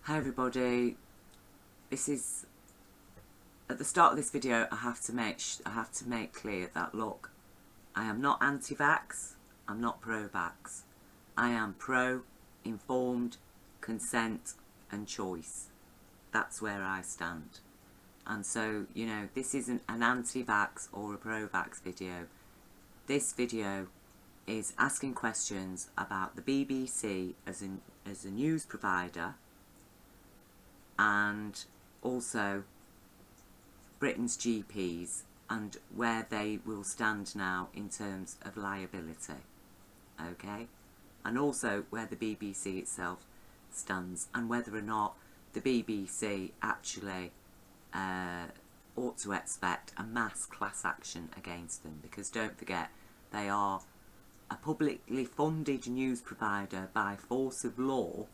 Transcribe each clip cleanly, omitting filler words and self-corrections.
Hi everybody, this is, at the start of this video I have to make clear that look, I am not anti-vax, I'm not pro-vax, I am pro-informed consent and choice. That's where I stand. And so, you know, this isn't an anti-vax or a pro-vax video. This video is asking questions about the BBC as a news provider, and also Britain's GPs and where they will stand now in terms of liability, okay, and also where the BBC itself stands and whether or not the BBC actually ought to expect a mass class action against them, because don't forget, they are a publicly funded news provider by force of law,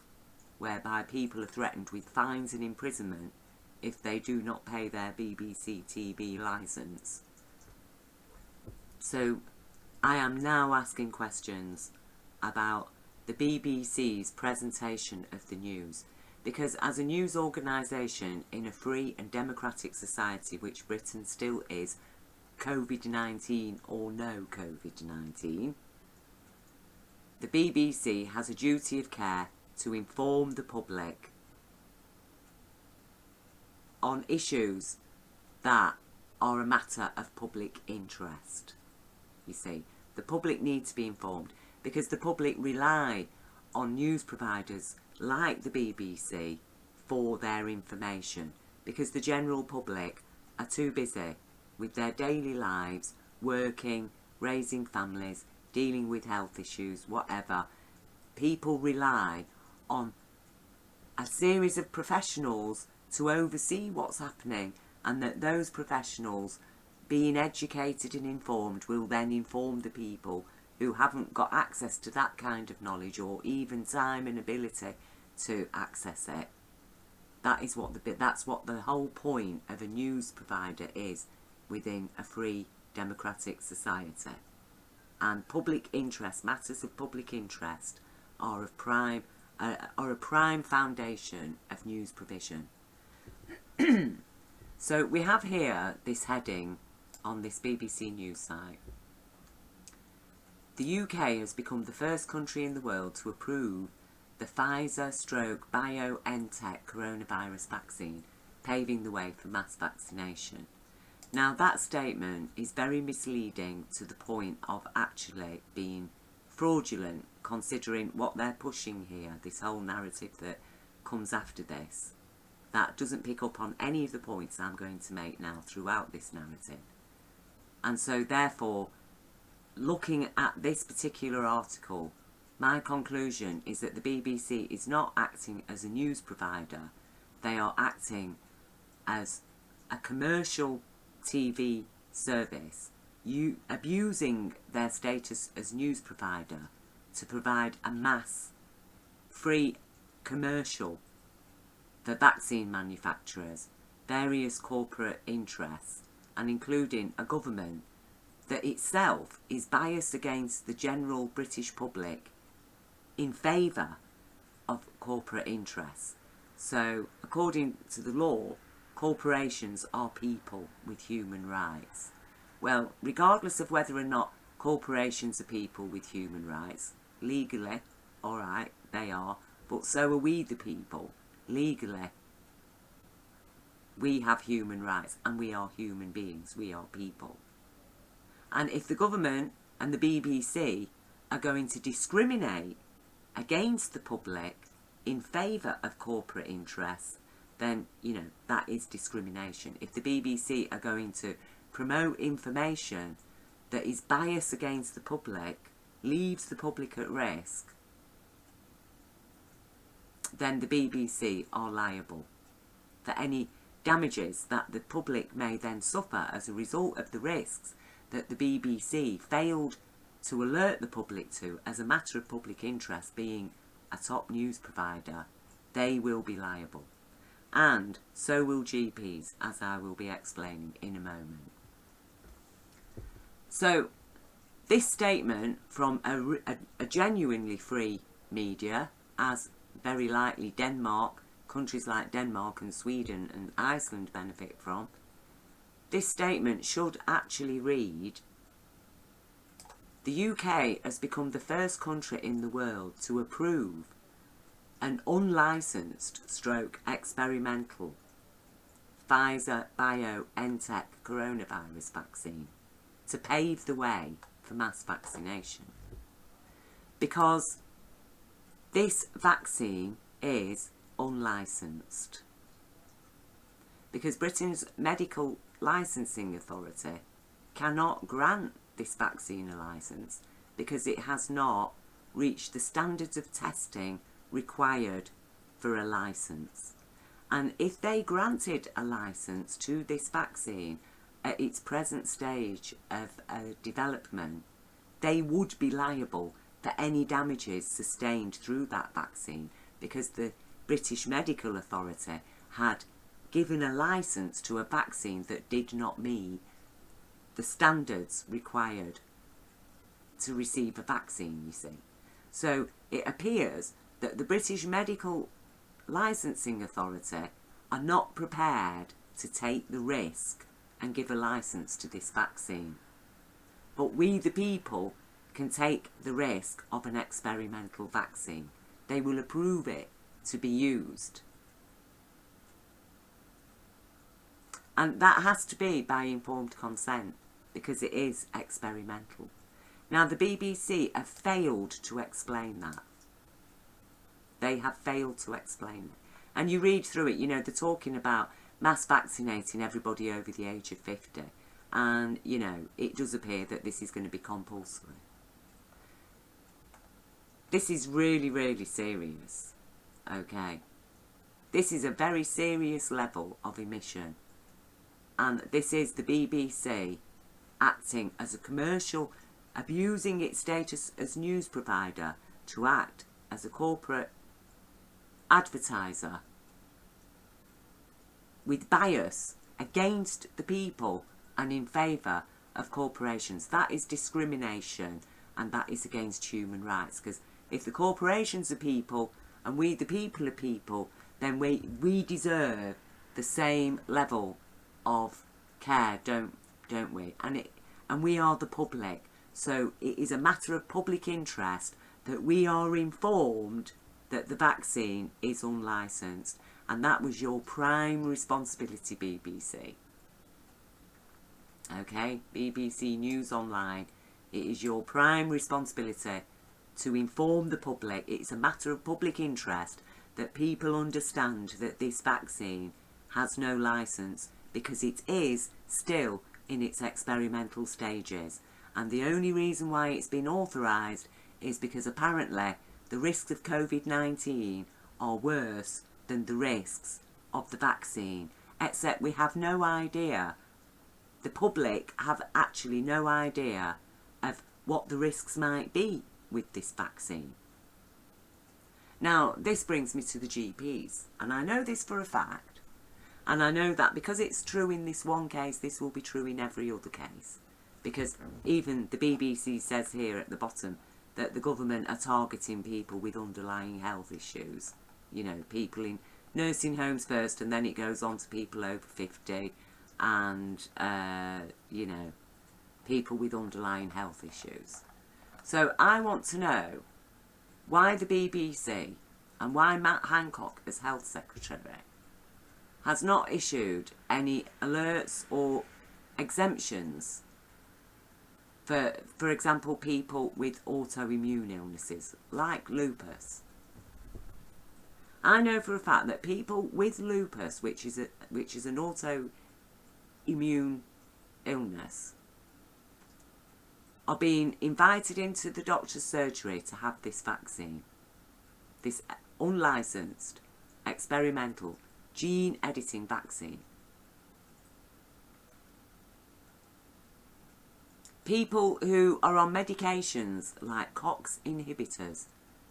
whereby people are threatened with fines and imprisonment if they do not pay their BBC TV licence. So I am now asking questions about the BBC's presentation of the news, because as a news organisation in a free and democratic society, which Britain still is, COVID-19 or no COVID-19, the BBC has a duty of care to inform the public on issues that are a matter of public interest. You see, the public need to be informed because the public rely on news providers like the BBC for their information, because the general public are too busy with their daily lives, working, raising families, dealing with health issues, whatever. People rely on a series of professionals to oversee what's happening, and that those professionals, being educated and informed, will then inform the people who haven't got access to that kind of knowledge or even time and ability to access it. That's what the whole point of a news provider is within a free democratic society. And public interest, matters of public interest, are a prime foundation of news provision. So we have here this heading on this BBC News site. The UK has become the first country in the world to approve the Pfizer/BioNTech coronavirus vaccine, paving the way for mass vaccination. Now that statement is very misleading to the point of actually being fraudulent, considering what they're pushing here, this whole narrative that comes after this. That doesn't pick up on any of the points I'm going to make now throughout this narrative. And so therefore, looking at this particular article, my conclusion is that the BBC is not acting as a news provider. They are acting as a commercial TV service, abusing their status as news provider to provide a mass free commercial for vaccine manufacturers, various corporate interests, and including a government that itself is biased against the general British public in favour of corporate interests. So according to the law, corporations are people with human rights. Well, regardless of whether or not corporations are people with human rights, legally, alright, they are, but so are we the people. Legally, we have human rights and we are human beings, we are people. And if the government and the BBC are going to discriminate against the public in favour of corporate interests, then, you know, that is discrimination. If the BBC are going to promote information that is biased against the public, leaves the public at risk, then the BBC are liable for any damages that the public may then suffer as a result of the risks that the BBC failed to alert the public to as a matter of public interest, being a top news provider. They will be liable. And so will GPs, as I will be explaining in a moment. So this statement from a genuinely free media, as very likely Denmark countries like Denmark and Sweden and Iceland benefit from. This statement should actually read, the UK has become the first country in the world to approve an unlicensed stroke experimental Pfizer BioNTech coronavirus vaccine to pave the way for mass vaccination. Because this vaccine is unlicensed. Because Britain's Medical Licensing Authority cannot grant this vaccine a licence because it has not reached the standards of testing required for a licence. And if they granted a licence to this vaccine at its present stage of development, they would be liable for any damages sustained through that vaccine, because the British Medical Authority had given a licence to a vaccine that did not meet the standards required to receive a vaccine, you see. So it appears that the British Medical Licensing Authority are not prepared to take the risk and give a licence to this vaccine. But we, the people, can take the risk of an experimental vaccine. They will approve it to be used. And that has to be by informed consent, because it is experimental. Now, the BBC have failed to explain that. They have failed to explain it. And you read through it, you know, they're talking about mass vaccinating everybody over the age of 50. And, you know, it does appear that this is going to be compulsory. This is really, really serious. Okay. This is a very serious level of emission. And this is the BBC acting as a commercial, abusing its status as news provider to act as a corporate advertiser with bias against the people and in favour of corporations. That is discrimination, and that is against human rights, because if the corporations are people and we the people are people, then we deserve the same level of care, don't we? And we are the public, so it is a matter of public interest that we are informed that the vaccine is unlicensed, and that was your prime responsibility, BBC. Okay, BBC News Online, it is your prime responsibility to inform the public. It's a matter of public interest that people understand that this vaccine has no licence, because it is still in its experimental stages, and the only reason why it's been authorised is because apparently the risks of COVID-19 are worse than the risks of the vaccine, except we have no idea, the public have actually no idea of what the risks might be with this vaccine. Now, this brings me to the GPs, and I know this for a fact, and I know that because it's true in this one case, this will be true in every other case, because even the BBC says here at the bottom that the government are targeting people with underlying health issues. You know, people in nursing homes first, and then it goes on to people over 50 and, you know, people with underlying health issues. So I want to know why the BBC and why Matt Hancock as Health Secretary has not issued any alerts or exemptions for example, people with autoimmune illnesses like lupus. I know for a fact that people with lupus, which is an autoimmune illness, are being invited into the doctor's surgery to have this vaccine, this unlicensed, experimental, gene editing vaccine. People who are on medications like COX inhibitors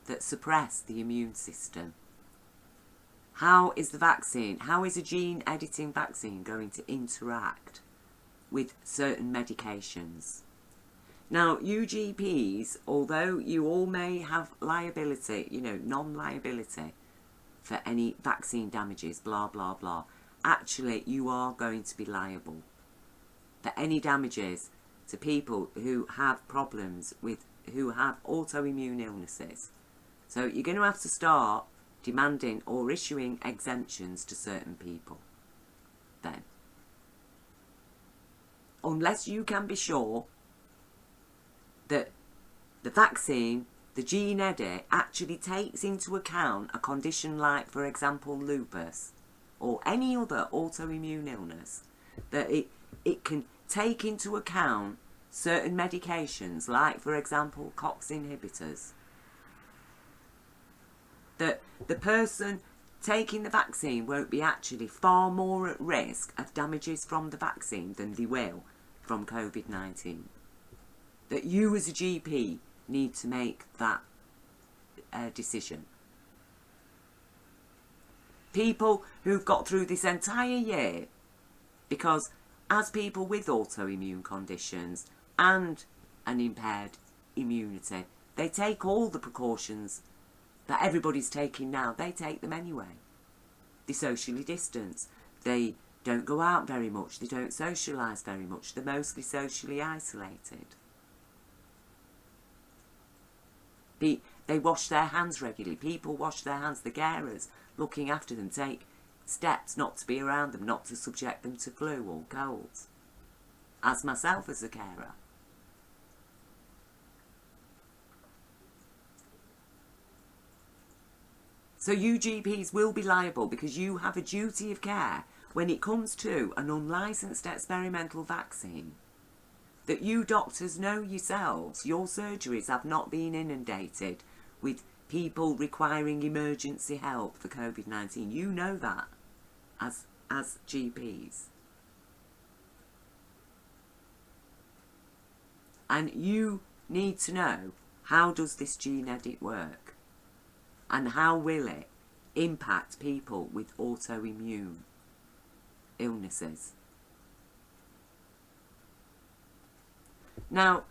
that suppress the immune system. How is the vaccine, how is a gene editing vaccine going to interact with certain medications? Now, you GPs, although you all may have liability, you know, non-liability for any vaccine damages, blah, blah, blah. Actually, you are going to be liable for any damages to people who have problems with, who have autoimmune illnesses. So you're going to have to start demanding or issuing exemptions to certain people then. Unless you can be sure that the vaccine, the gene edit, actually takes into account a condition like, for example, lupus or any other autoimmune illness, that it can take into account certain medications like, for example, COX inhibitors, that the person taking the vaccine won't be actually far more at risk of damages from the vaccine than they will from COVID-19. That you as a GP need to make that decision. People who've got through this entire year, because as people with autoimmune conditions and an impaired immunity, they take all the precautions that everybody's taking now. They take them anyway. They socially distance. They don't go out very much. They don't socialise very much. They're mostly socially isolated. They wash their hands regularly. People wash their hands. The carers looking after them take steps not to be around them, not to subject them to flu or colds. As myself as a carer. So you GPs will be liable because you have a duty of care when it comes to an unlicensed experimental vaccine. That you doctors know yourselves, your surgeries have not been inundated with people requiring emergency help for COVID-19. You know that as GPs. And you need to know, how does this gene edit work? And how will it impact people with autoimmune illnesses? Now,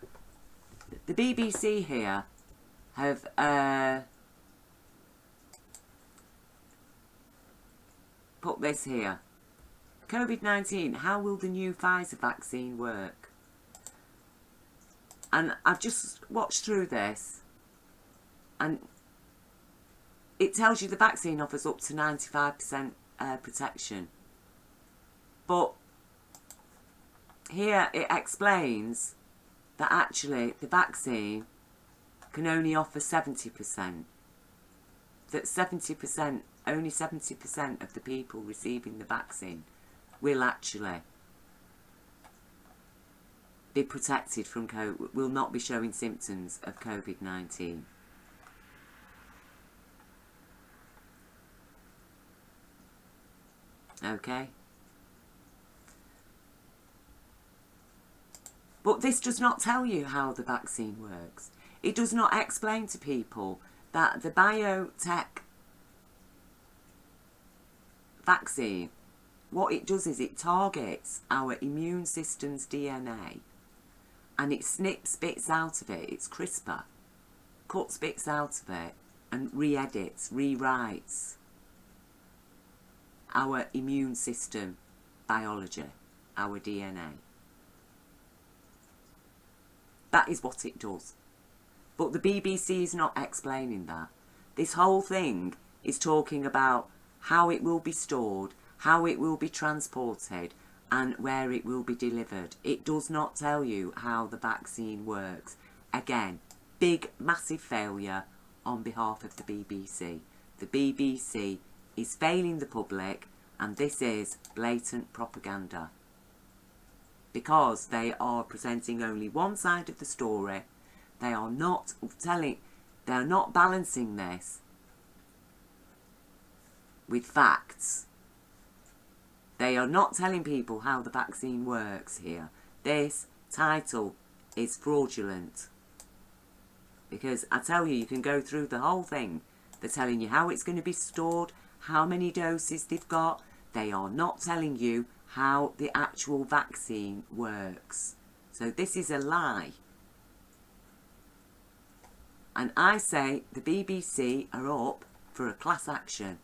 the BBC here have put this here. COVID-19, how will the new Pfizer vaccine work? And I've just watched through this, and it tells you the vaccine offers up to 95% protection. But here it explains that actually the vaccine can only offer 70%. That 70%, only 70% of the people receiving the vaccine will actually be protected from COVID, will not be showing symptoms of COVID-19. Okay? But this does not tell you how the vaccine works. It does not explain to people that the BioNTech vaccine, what it does is it targets our immune system's DNA and it snips bits out of it, it's CRISPR, cuts bits out of it and re-edits, rewrites our immune system biology, our DNA. That is what it does. But the BBC is not explaining that. This whole thing is talking about how it will be stored, how it will be transported, and where it will be delivered. It does not tell you how the vaccine works. Again, big, massive failure on behalf of the BBC. The BBC is failing the public, and this is blatant propaganda. Because they are presenting only one side of the story. They are not balancing this with facts. They are not telling people how the vaccine works here. This title is fraudulent. Because I tell you, you can go through the whole thing. They're telling you how it's going to be stored, how many doses they've got. They are not telling you how the actual vaccine works. So this is a lie. And I say the BBC are up for a class action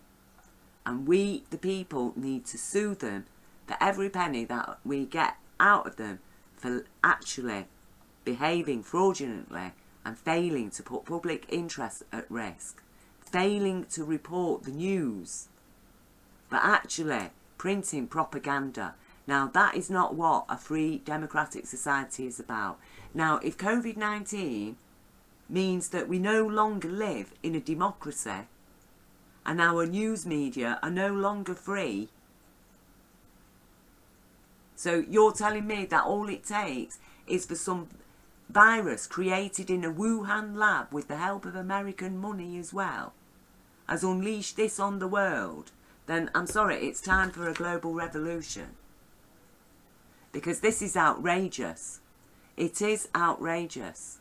And we, the people, need to sue them for every penny that we get out of them for actually behaving fraudulently and failing to put public interest at risk, failing to report the news, but actually printing propaganda. Now, that is not what a free democratic society is about. Now, if COVID-19 means that we no longer live in a democracy and our news media are no longer free, so you're telling me that all it takes is for some virus created in a Wuhan lab with the help of American money as well has unleashed this on the world, then I'm sorry, it's time for a global revolution. Because this is outrageous. It is outrageous.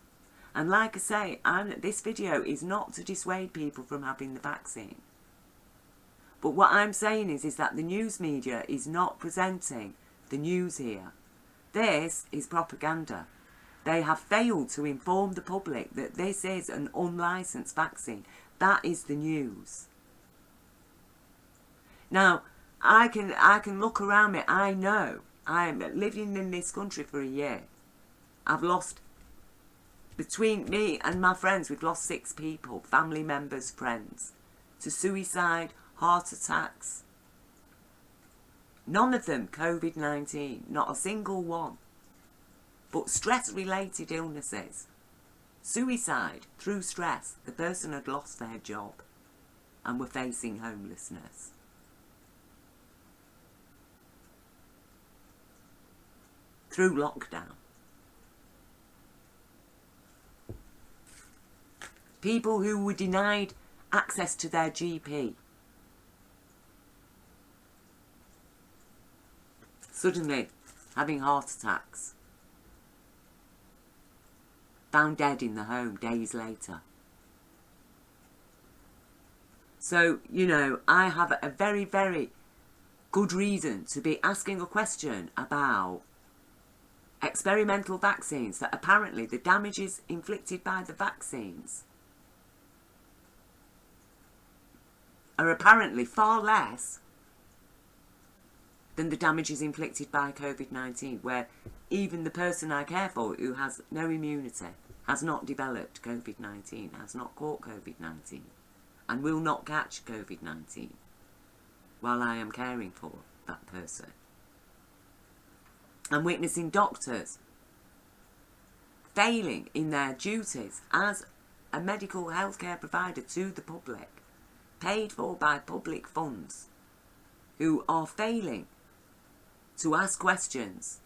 And like I say, this video is not to dissuade people from having the vaccine. But what I'm saying is that the news media is not presenting the news here. This is propaganda. They have failed to inform the public that this is an unlicensed vaccine. That is the news. Now, I can look around me. I know. I'm living in this country for a year. I've lost, between me and my friends, we've lost 6 people, family members, friends, to suicide, heart attacks. None of them COVID-19, not a single one. But stress-related illnesses. Suicide through stress. The person had lost their job and were facing homelessness. Through lockdown. People who were denied access to their GP. Suddenly having heart attacks. Found dead in the home days later. So, you know, I have a very, very good reason to be asking a question about experimental vaccines, that apparently the damages inflicted by the vaccines are apparently far less than the damages inflicted by COVID-19, where even the person I care for who has no immunity, has not developed COVID-19, has not caught COVID-19, and will not catch COVID-19 while I am caring for that person. I'm witnessing doctors failing in their duties as a medical healthcare provider to the public, paid for by public funds, who are failing to ask questions,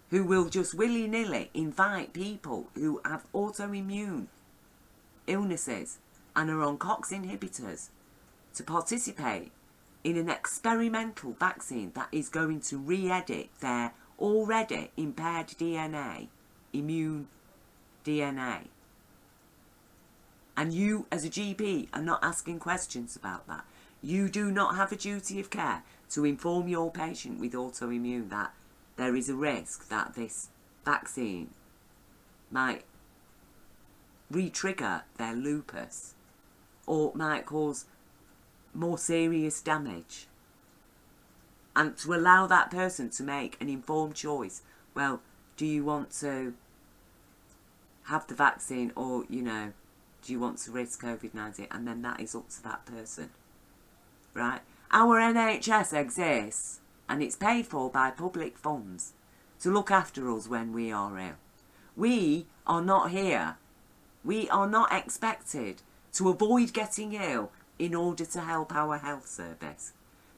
who will just willy-nilly invite people who have autoimmune illnesses and are on COX inhibitors to participate in an experimental vaccine that is going to re-edit their already impaired DNA, immune DNA. And you as a GP are not asking questions about that. You do not have a duty of care to inform your patient with autoimmune that there is a risk that this vaccine might re-trigger their lupus or might cause more serious damage. And to allow that person to make an informed choice. Well, do you want to have the vaccine, or, you know, do you want to risk COVID-19? And then that is up to that person. Right? Our NHS exists, and it's paid for by public funds to look after us when we are ill. We are not here. We are not expected to avoid getting ill in order to help our health service.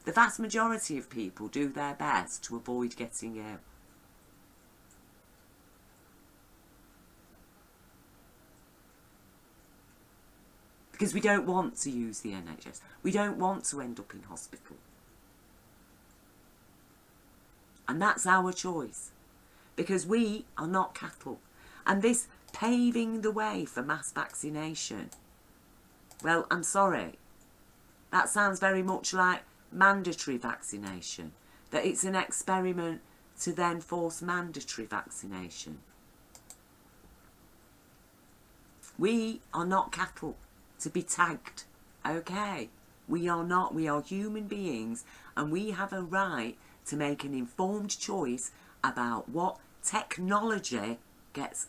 The vast majority of people do their best to avoid getting ill. Because we don't want to use the NHS. We don't want to end up in hospital. And that's our choice. Because we are not cattle. And this paving the way for mass vaccination, well, I'm sorry. That sounds very much like mandatory vaccination. That it's an experiment to then force mandatory vaccination. We are not cattle to be tagged, okay? We are not. We are human beings, and we have a right to make an informed choice about what technology gets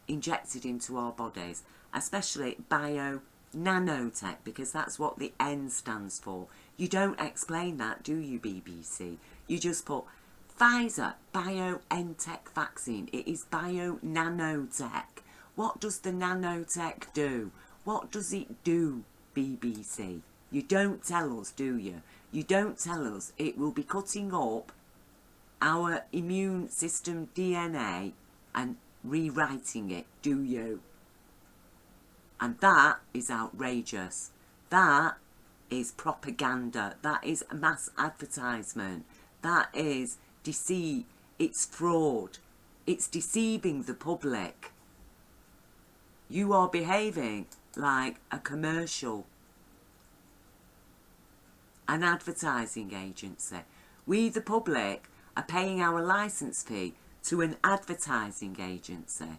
injected into our bodies, especially nanotech, because that's what the N stands for. You don't explain that, do you, BBC? You just put Pfizer BioNTech vaccine. It is nanotech. What does the nanotech do? What does it do, BBC? You don't tell us, do you? You don't tell us it will be cutting up our immune system DNA and rewriting it, do you? And that is outrageous. That is propaganda. That is mass advertisement. That is deceit. It's fraud. It's deceiving the public. You are behaving like a commercial, an advertising agency. We, the public, are paying our licence fee to an advertising agency.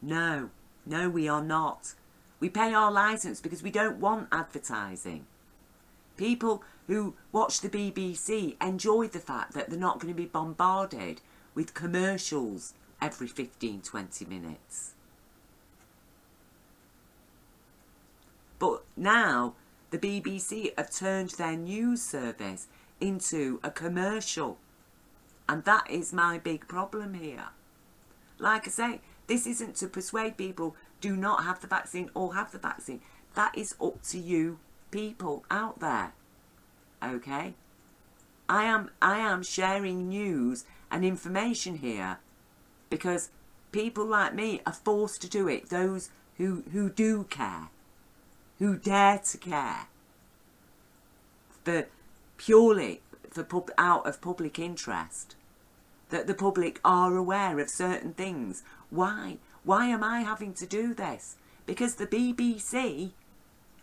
No, we are not. We pay our licence because we don't want advertising. People who watch the BBC enjoy the fact that they're not going to be bombarded with commercials every 15-20 minutes. But now the BBC have turned their news service into a commercial. And that is my big problem here. Like I say, this isn't to persuade people do not have the vaccine or have the vaccine. That is up to you people out there. Okay? I am sharing news and information here because people like me are forced to do it. Those who do care, who dare to care, purely out of public interest, that the public are aware of certain things. Why? Why am I having to do this? Because the BBC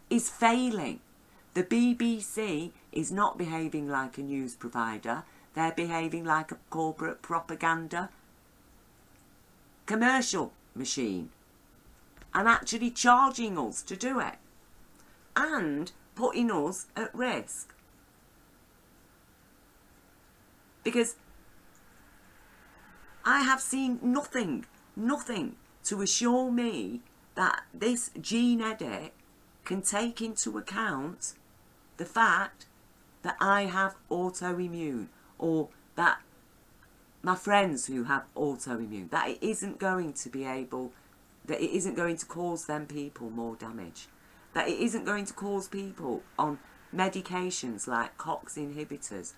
is failing. The BBC is not behaving like a news provider. They're behaving like a corporate propaganda commercial machine and actually charging us to do it and putting us at risk. Because I have seen nothing to assure me that this gene edit can take into account the fact that I have autoimmune, or that my friends who have autoimmune, that it isn't going to cause them people more damage, that it isn't going to cause people on medications like COX inhibitors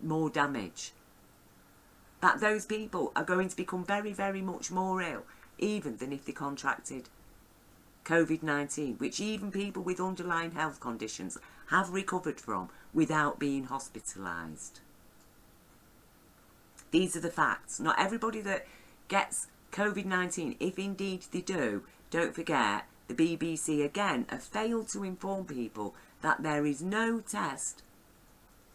more damage, that those people are going to become very, very much more ill even than if they contracted COVID-19, which even people with underlying health conditions have recovered from without being hospitalised. These are the facts. Not everybody that gets COVID-19, if indeed they do, don't forget, the BBC again have failed to inform people that there is no test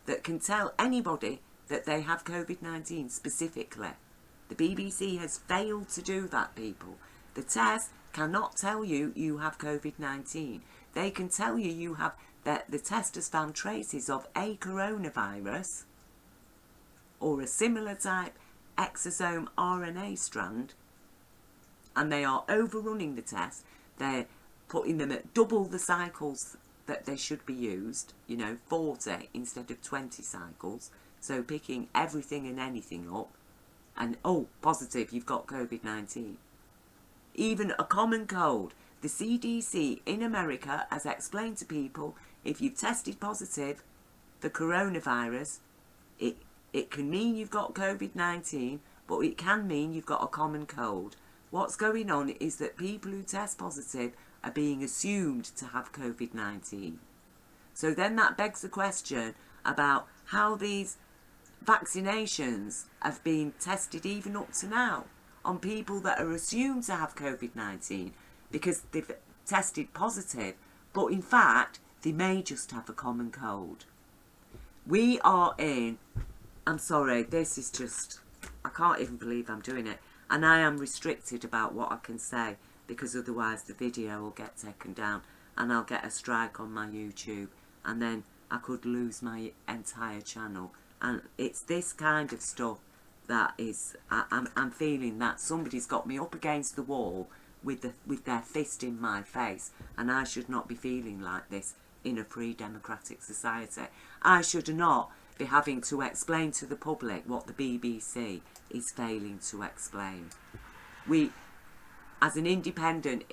that can tell anybody that they have COVID-19 specifically. The BBC has failed to do that, people. The test cannot tell you you have COVID-19. They can tell you have that the test has found traces of a coronavirus or a similar type exosome RNA strand, and they are overrunning the test. They're putting them at double the cycles that they should be used, 40 instead of 20 cycles. So picking everything and anything up and, oh, positive, you've got COVID-19. Even a common cold. The CDC in America has explained to people, if you've tested positive for coronavirus, it can mean you've got COVID-19, but it can mean you've got a common cold. What's going on is that people who test positive are being assumed to have COVID-19. So then that begs the question about how these vaccinations have been tested even up to now on people that are assumed to have COVID-19 because they've tested positive, but in fact they may just have a common cold. We are in, I'm sorry, this is just, I can't even believe I'm doing it, and I am restricted about what I can say because otherwise the video will get taken down and I'll get a strike on my YouTube, and then I could lose my entire channel. And it's this kind of stuff that is, I'm feeling that somebody's got me up against the wall with their fist in my face, and I should not be feeling like this in a free democratic society. I should not be having to explain to the public what the BBC is failing to explain. We, as an independent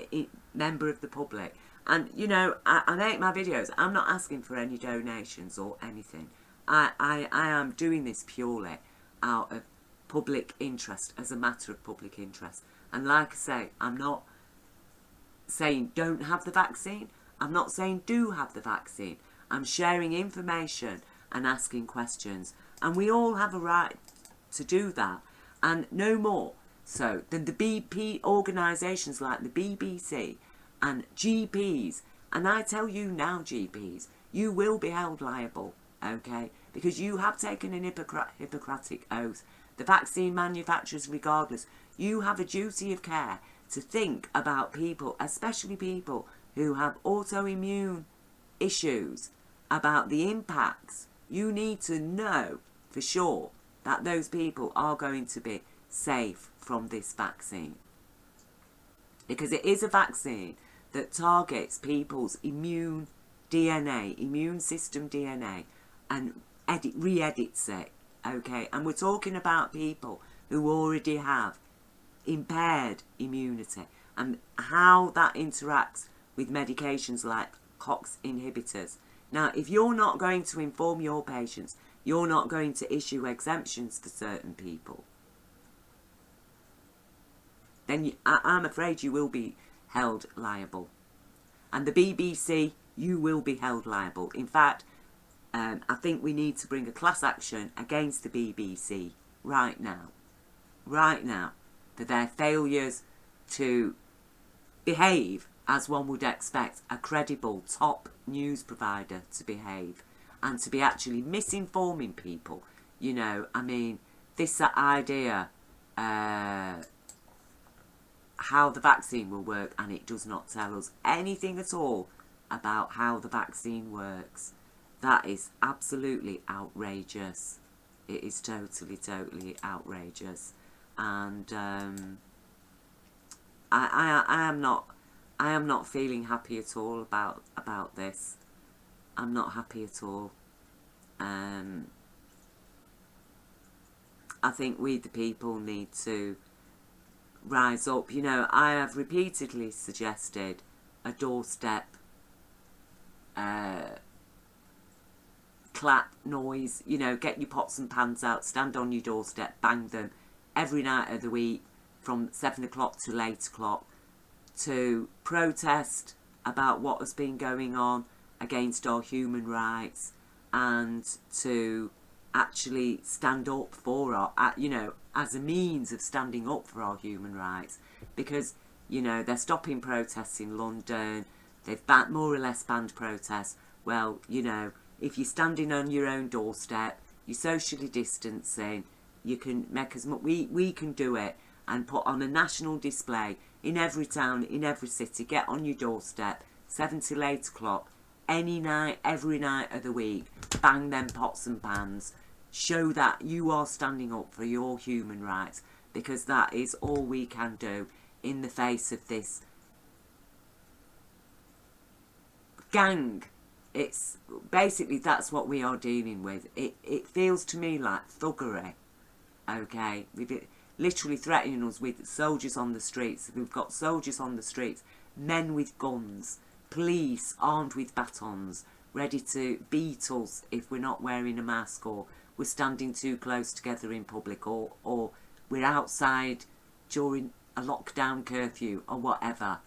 member of the public, and you know, I make my videos, I'm not asking for any donations or anything. I am doing this purely out of public interest, as a matter of public interest. And like I say, I'm not saying don't have the vaccine. I'm not saying do have the vaccine. I'm sharing information and asking questions. And we all have a right to do that. And no more so than the BP organisations like the BBC and GPs. And I tell you now, GPs, you will be held liable, okay? Because you have taken an Hippocratic oath. The vaccine manufacturers, regardless, you have a duty of care to think about people, especially people who have autoimmune issues, about the impacts. You need to know for sure that those people are going to be safe from this vaccine. Because it is a vaccine that targets people's immune DNA, immune system DNA, and re-edits it, okay? And we're talking about people who already have impaired immunity, and how that interacts with medications like COX inhibitors. Now, if you're not going to inform your patients, you're not going to issue exemptions for certain people, then I'm afraid you will be held liable. And the BBC, you will be held liable. In fact, I think we need to bring a class action against the BBC right now, for their failures to behave as one would expect a credible top news provider to behave, and to be actually misinforming people. You know, I mean, this idea how the vaccine will work, and it does not tell us anything at all about how the vaccine works. That is absolutely outrageous. It is totally outrageous. And I am not feeling happy at all about this. I'm not happy at all. I think we the people need to rise up. You know, I have repeatedly suggested a doorstep clap noise. You know, get your pots and pans out, stand on your doorstep, bang them every night of the week from 7 o'clock to 8 o'clock, to protest about what has been going on against our human rights, and to actually stand up for our, you know, as a means of standing up for our human rights. Because, you know, they're stopping protests in London, they've more or less banned protests. Well, you know, if you're standing on your own doorstep, you're socially distancing, you can make as much, we can do it, and put on a national display in every town, in every city. Get on your doorstep, 7 till 8 o'clock, any night, every night of the week, bang them pots and pans, show that you are standing up for your human rights, because that is all we can do in the face of this gang. It's basically, that's what we are dealing with. It feels to me like thuggery, okay? We've literally threatening us with soldiers on the streets. We've got soldiers on the streets, men with guns, police armed with batons, ready to beat us if we're not wearing a mask, or we're standing too close together in public, or we're outside during a lockdown curfew or whatever,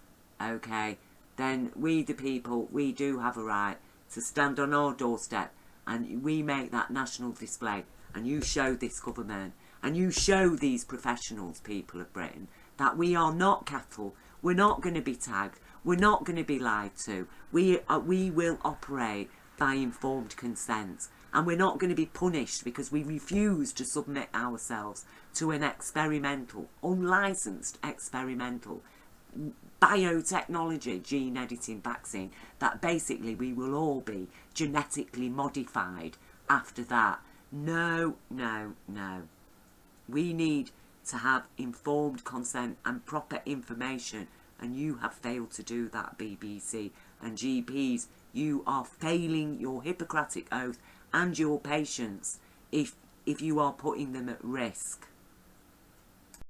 okay? Then we the people, we do have a right to stand on our doorstep, and we make that national display, and you show this government, and you show these professionals, people of Britain, that we are not cattle. We're not going to be tagged. We're not going to be lied to. We will operate by informed consent, and we're not going to be punished because we refuse to submit ourselves to an experimental, unlicensed experimental, biotechnology, gene editing vaccine, that basically we will all be genetically modified after that. No, no, no. We need to have informed consent and proper information, and you have failed to do that, BBC. And GPs, you are failing your Hippocratic oath and your patients if you are putting them at risk.